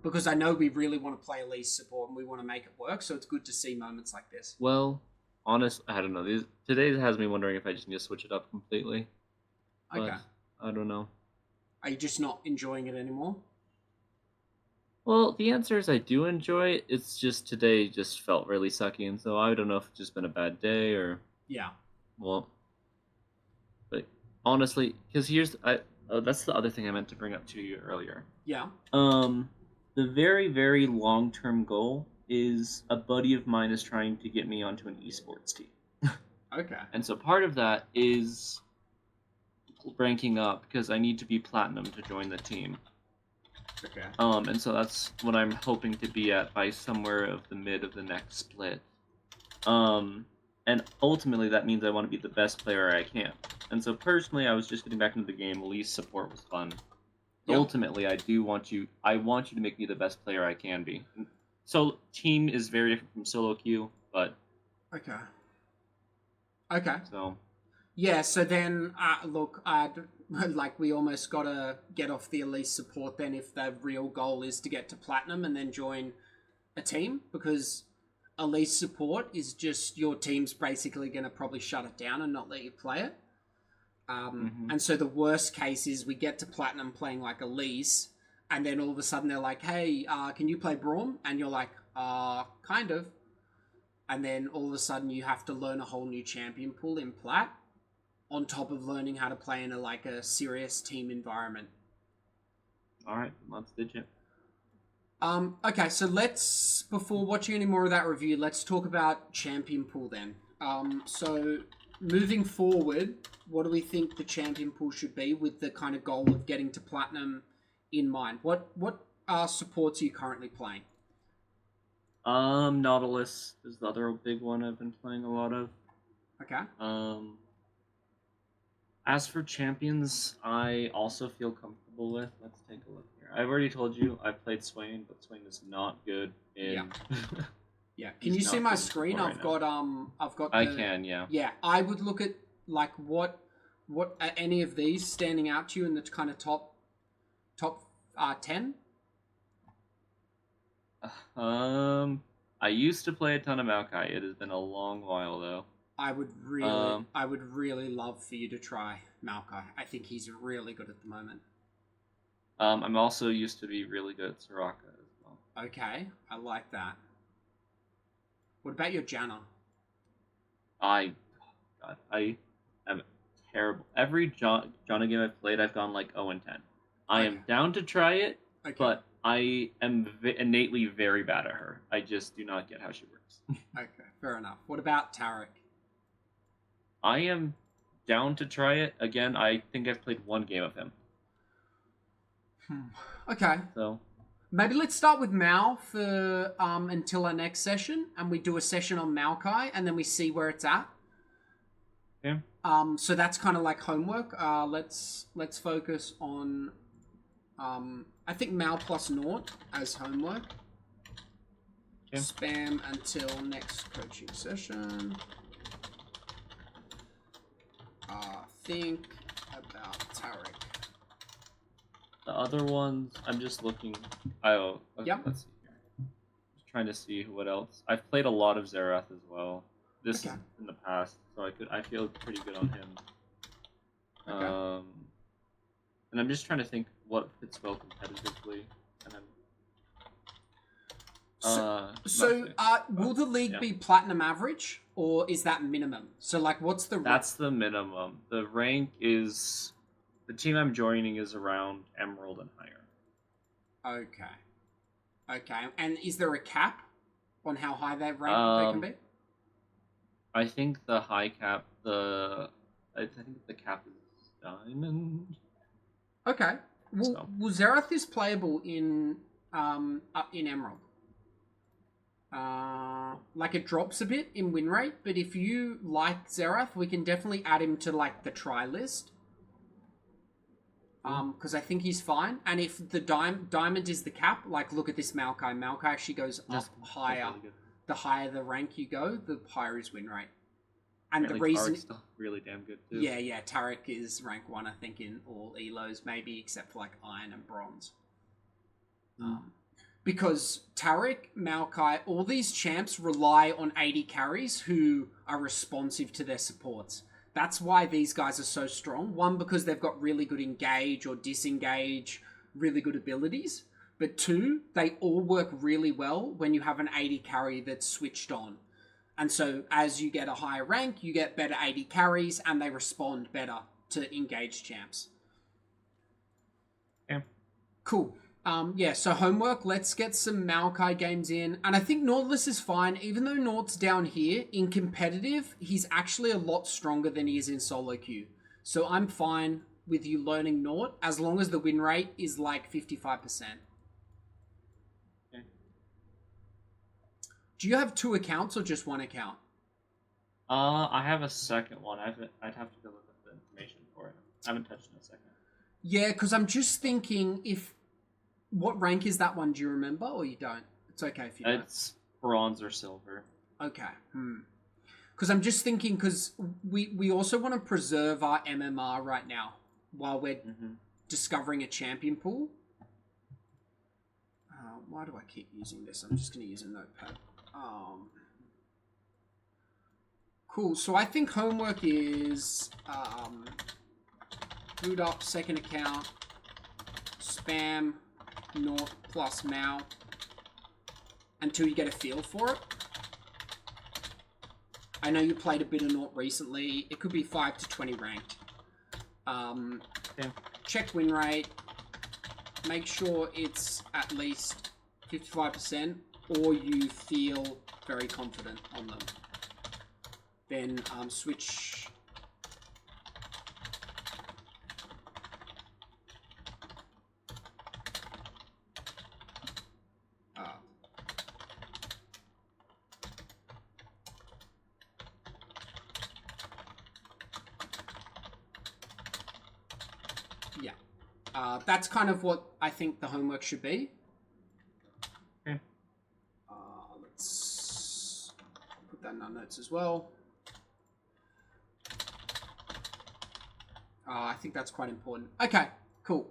Because I know we really want to play elite support and we want to make it work, so it's good to see moments like this. Well, I don't know. Today has me wondering if I just need to switch it up completely. Okay. But I don't know. Are you just not enjoying it anymore? Well, the answer is I do enjoy it. It's just today just felt really sucky, and so I don't know if it's just been a bad day or Yeah. well. But honestly, because that's the other thing I meant to bring up to you earlier. Yeah. Um, the very, very long-term goal is a buddy of mine is trying to get me onto an esports team. Okay. And so part of that is ranking up because I need to be platinum to join the team. Okay. And so that's what I'm hoping to be at by somewhere of the mid of the next split. And ultimately that means I want to be the best player I can. And so personally, I was just getting back into the game. Least support was fun. Yep. Ultimately, I want you to make me the best player I can be. So team is very different from solo queue, but Okay. Okay. so Yeah, so then, look, like we almost got to get off the elite support then if the real goal is to get to platinum and then join a team, because elite support is just your team's basically going to probably shut it down and not let you play it. And so the worst case is we get to platinum playing like Elise, and then all of a sudden they're like, hey, can you play Braum? And you're like, kind of. And then all of a sudden you have to learn a whole new champion pool in plat, on top of learning how to play in a serious team environment. all right, let's ditch it. Okay, so before watching any more of that review, let's talk about champion pool then. So moving forward, what do we think the champion pool should be with the kind of goal of getting to platinum in mind? What supports are you currently playing? Nautilus is the other big one I've been playing a lot of. Okay. As for champions, I also feel comfortable with. Let's take a look here. I've already told you I've played Swain, but Swain is not good in. Yeah. Yeah. Can you see my screen? I've got I can, yeah. Yeah, I would look at like what are any of these standing out to you in the kind of top 10? I used to play a ton of Maokai. It has been a long while though. I would really love for you to try Maokai. I think he's really good at the moment. I'm also used to be really good at Soraka as well. Okay, I like that. What about your Janna? I am terrible. Every Janna game I've played, I've gone like 0 and 10. I am down to try it, but I am innately very bad at her. I just do not get how she works. Okay, fair enough. What about Tarek? I am down to try it. Again, I think I've played one game of him. Okay. So maybe let's start with Mao for until our next session, and we do a session on Maokai, and then we see where it's at. Yeah. So that's kind of like homework. Let's focus on I think Mao plus Naught as homework. Yeah. Spam until next coaching session. Think about Tarek. The other ones, I'm just looking. Okay, yep. Let's see here. Just trying to see what else. I've played a lot of Xerath as well. This is in the past, so I feel pretty good on him. Okay. And I'm just trying to think what fits well competitively, and will the league be platinum average, or is that minimum? So, like, what's the... That's the minimum. The rank is... The team I'm joining is around Emerald and higher. Okay. Okay. And is there a cap on how high that rank they can be? I think the high cap... I think the cap is Diamond. Okay. Well, Xerath is playable in Emerald. Like it drops a bit in win rate, but if you like Xerath, we can definitely add him to like the try list. Because I think he's fine. And if the diamond is the cap, like look at this Maokai. Maokai actually goes up higher. Really the higher the rank you go, the higher his win rate. And the reason... Tarek's still really damn good too. Yeah, Tarek is rank 1, I think, in all ELOs, maybe except for like Iron and Bronze. Because Taric, Maokai, all these champs rely on AD carries who are responsive to their supports. That's why these guys are so strong. One, because they've got really good engage or disengage, really good abilities. But two, they all work really well when you have an AD carry that's switched on. And so as you get a higher rank, you get better AD carries and they respond better to engaged champs. Yeah. Cool. So homework, let's get some Maokai games in. And I think Nautilus is fine, even though Naut's down here. In competitive, he's actually a lot stronger than he is in solo queue. So I'm fine with you learning Naut, as long as the win rate is like 55%. Okay. Do you have 2 accounts or just 1 account? I have a second one. I'd have to go look at the information for it. I haven't touched it in a second. Yeah, because I'm just thinking if... What rank is that one? Do you remember, or you don't? It's okay if you don't. It's bronze or silver. Okay. Because I'm just thinking, because we also want to preserve our MMR right now while we're discovering a champion pool. Why do I keep using this? I'm just going to use a notepad. Cool. So I think homework is boot up second account, spam Naut plus Mao until you get a feel for it. I know you played a bit of Naut recently. It could be 5 to 20 ranked. Check win rate. Make sure it's at least 55% or you feel very confident on them. Then switch... that's kind of what I think the homework should be. Okay. Let's put that in our notes as well. I think that's quite important. Okay, cool.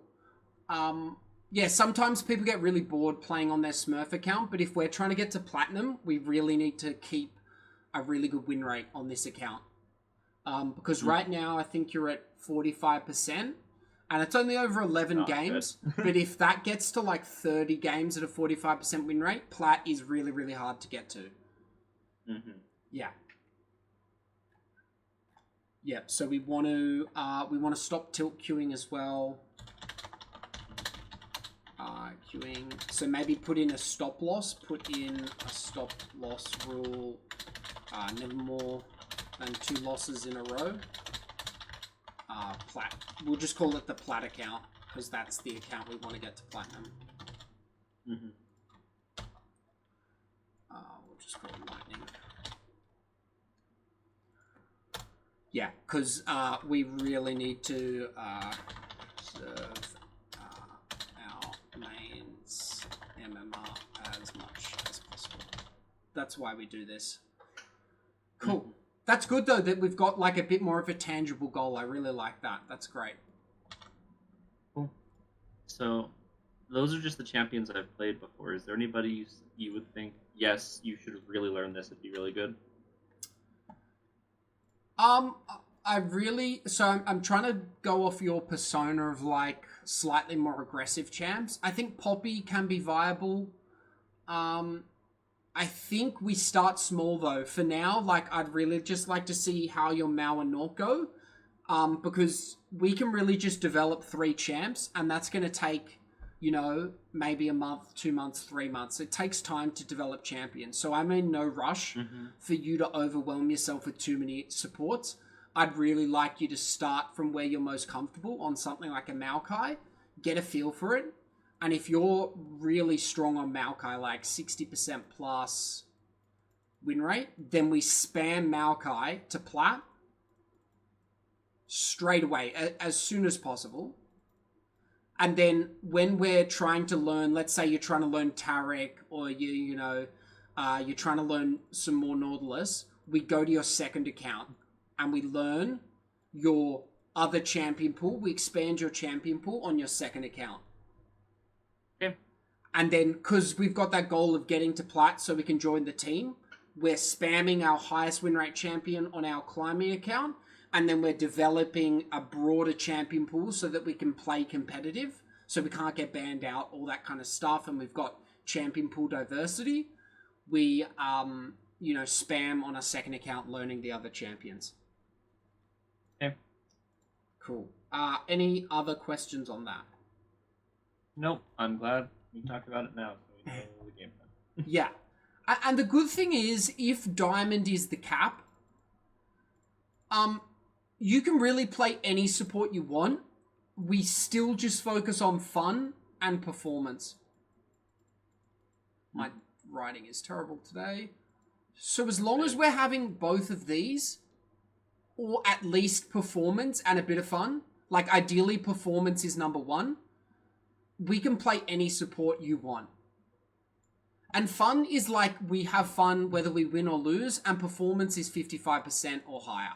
Yeah, sometimes people get really bored playing on their Smurf account, but if we're trying to get to Platinum, we really need to keep a really good win rate on this account. Because right now, I think you're at 45%. And it's only over 11 games. But if that gets to like 30 games at a 45% win rate, Plat is really, really hard to get to. Yeah. Yep. So we want to stop tilt queuing as well. Queuing. So maybe put in a stop loss. Put in a stop loss rule. Never more than 2 losses in a row. Plat. We'll just call it the Plat account because that's the account we want to get to Platinum. We'll just call it Lightning. Yeah, because we really need to preserve our mains MMR as much as possible. That's why we do this. Cool. That's good, though, that we've got, like, a bit more of a tangible goal. I really like that. That's great. Cool. So, those are just the champions I've played before. Is there anybody you would think, yes, you should really learn this, it'd be really good? I'm trying to go off your persona of, like, slightly more aggressive champs. I think Poppy can be viable. I think we start small, though. For now, like, I'd really just like to see how your Mao and Naut go. Because we can really just develop 3 champs, and that's going to take, you know, maybe a month, 2 months, 3 months. It takes time to develop champions. So I'm in no rush for you to overwhelm yourself with too many supports. I'd really like you to start from where you're most comfortable on something like a Maokai, get a feel for it. And if you're really strong on Maokai, like 60% plus win rate, then we spam Maokai to Plat straight away, as soon as possible. And then when we're trying to learn, let's say you're trying to learn Taric, or you're trying to learn some more Nautilus, we go to your second account and we learn your other champion pool. We expand your champion pool on your second account. Okay. And then, because we've got that goal of getting to plat so we can join the team, we're spamming our highest win rate champion on our climbing account. And then we're developing a broader champion pool so that we can play competitive. So we can't get banned out, all that kind of stuff. And we've got champion pool diversity. We, spam on a second account learning the other champions. Okay. Cool. Any other questions on that? Nope. I'm glad we talked about it now, so we know the game plan. Yeah. And the good thing is, if diamond is the cap, you can really play any support you want. We still just focus on fun and performance. My writing is terrible today. So as long as we're having both of these, or at least performance and a bit of fun, like ideally performance is number one, we can play any support you want. And fun is like we have fun whether we win or lose, and performance is 55% or higher.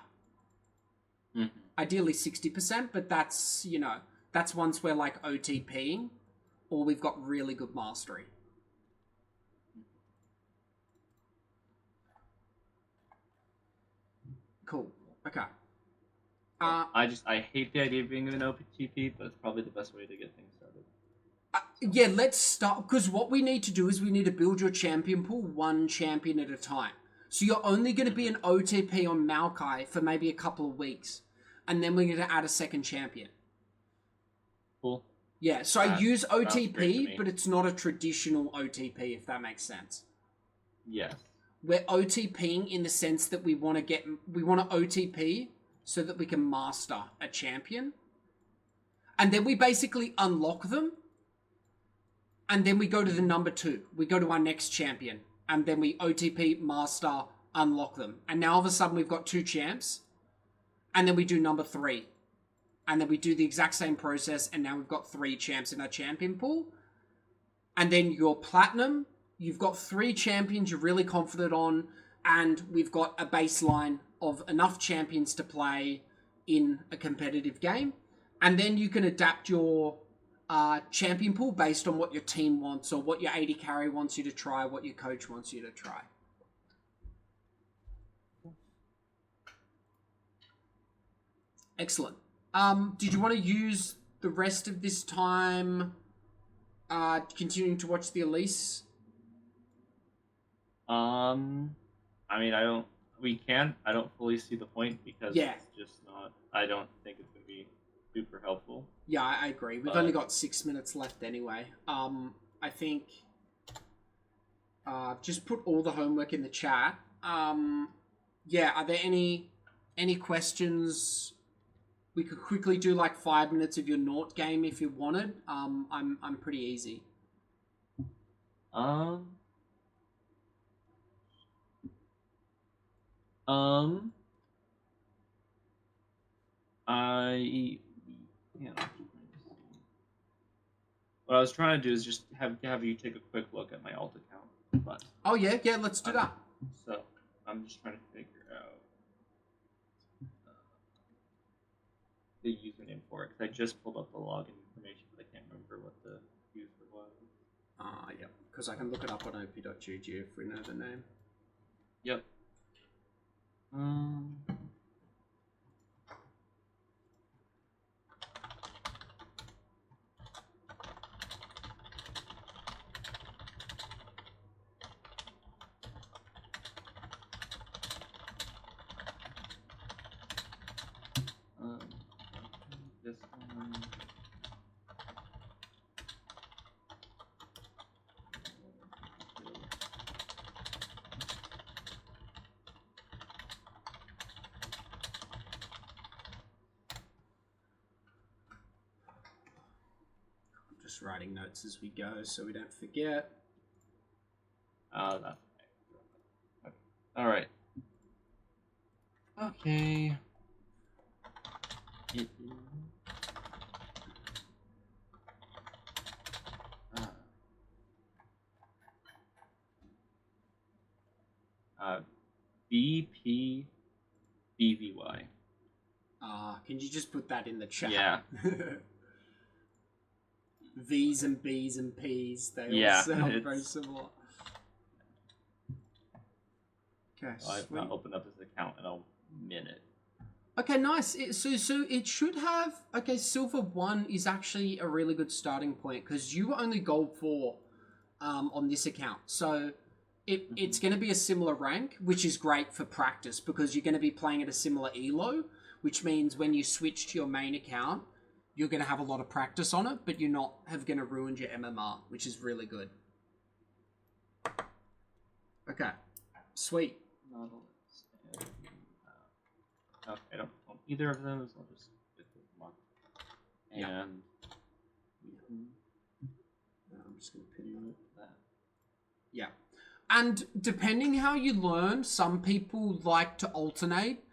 Mm-hmm. Ideally 60%, but that's, that's once we're like OTPing or we've got really good mastery. Cool. Okay. I hate the idea of being an OTP, but it's probably the best way to get things started. Yeah, let's start, because what we need to do is we need to build your champion pool one champion at a time. So you're only going to be an OTP on Maokai for maybe a couple of weeks, and then we're going to add a second champion. Cool. Yeah, so I use OTP, but it's not a traditional OTP, if that makes sense. Yes. We're OTPing in the sense that we want to OTP so that we can master a champion. And then we basically unlock them. And then we go to the number 2. We go to our next champion. And then we OTP, master, unlock them. And now all of a sudden we've got 2 champs. And then we do number 3. And then we do the exact same process. And now we've got 3 champs in our champion pool. And then your platinum, you've got 3 champions you're really confident on. And we've got a baseline of enough champions to play in a competitive game. And then you can adapt your champion pool based on what your team wants or what your AD carry wants you to try, what your coach wants you to try. Excellent. Did you want to use the rest of this time continuing to watch the Elise? I don't fully see the point because it's just not, I don't think it's going to be super helpful. Yeah, I agree. We've only got 6 minutes left anyway. I think just put all the homework in the chat. Yeah, are there any questions? We could quickly do like 5 minutes of your Nort game if you wanted. I'm pretty easy. What I was trying to do is just have you take a quick look at my alt account. But oh yeah, let's do that. So I'm just trying to figure out the username for it because I just pulled up the login information, but I can't remember what the user was. Yep, because I can look it up on op.gg if we know the name. Yep. This one. I'm just writing notes as we go so we don't forget. That's okay. All right. Okay. BPBVY. Can you just put that in the chat? Yeah. V's and B's and P's. They Yeah, all sound it's- very similar. Okay, I've sweet. not opened up his account in a minute. Okay, nice. So it should have... Okay, Silver 1 is actually a really good starting point because you were only Gold 4 on this account. So it's going to be a similar rank, which is great for practice because you're going to be playing at a similar elo, which means when you switch to your main account, you're going to have a lot of practice on it, but you're not going to ruin your MMR, which is really good. Okay, sweet. Okay, I don't own either of those. I'll just get them on. Yeah. And I'm just going to pin that. Yeah. And depending how you learn, some people like to alternate.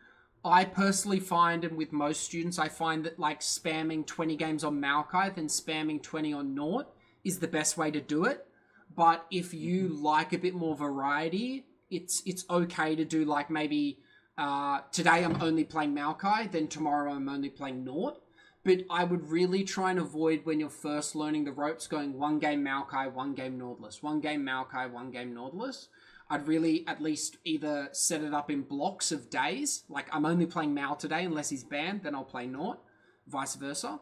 I personally find, and with most students, I find that like spamming 20 games on Maokai then spamming 20 on Nort is the best way to do it. But if you like a bit more variety, it's okay to do like maybe today I'm only playing Maokai, then tomorrow I'm only playing Nort. But I would really try and avoid when you're first learning the ropes going one game Maokai, one game Nautilus, one game Maokai, one game Nautilus. I'd really at least either set it up in blocks of days, like I'm only playing Mao today unless he's banned, then I'll play Nort, vice versa.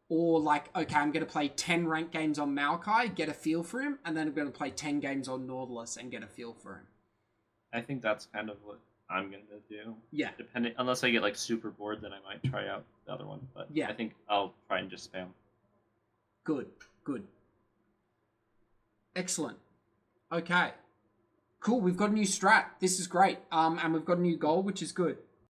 Or like, okay, I'm going to play 10 ranked games on Maokai, get a feel for him, and then I'm going to play 10 games on Nautilus and get a feel for him. I think that's kind of what I'm going to do. Yeah. Depending, unless I get like super bored, then I might try out the other one. But yeah, I think I'll try and just spam. Good. Excellent. Okay. Cool, we've got a new strat. This is great. And we've got a new goal, which is good.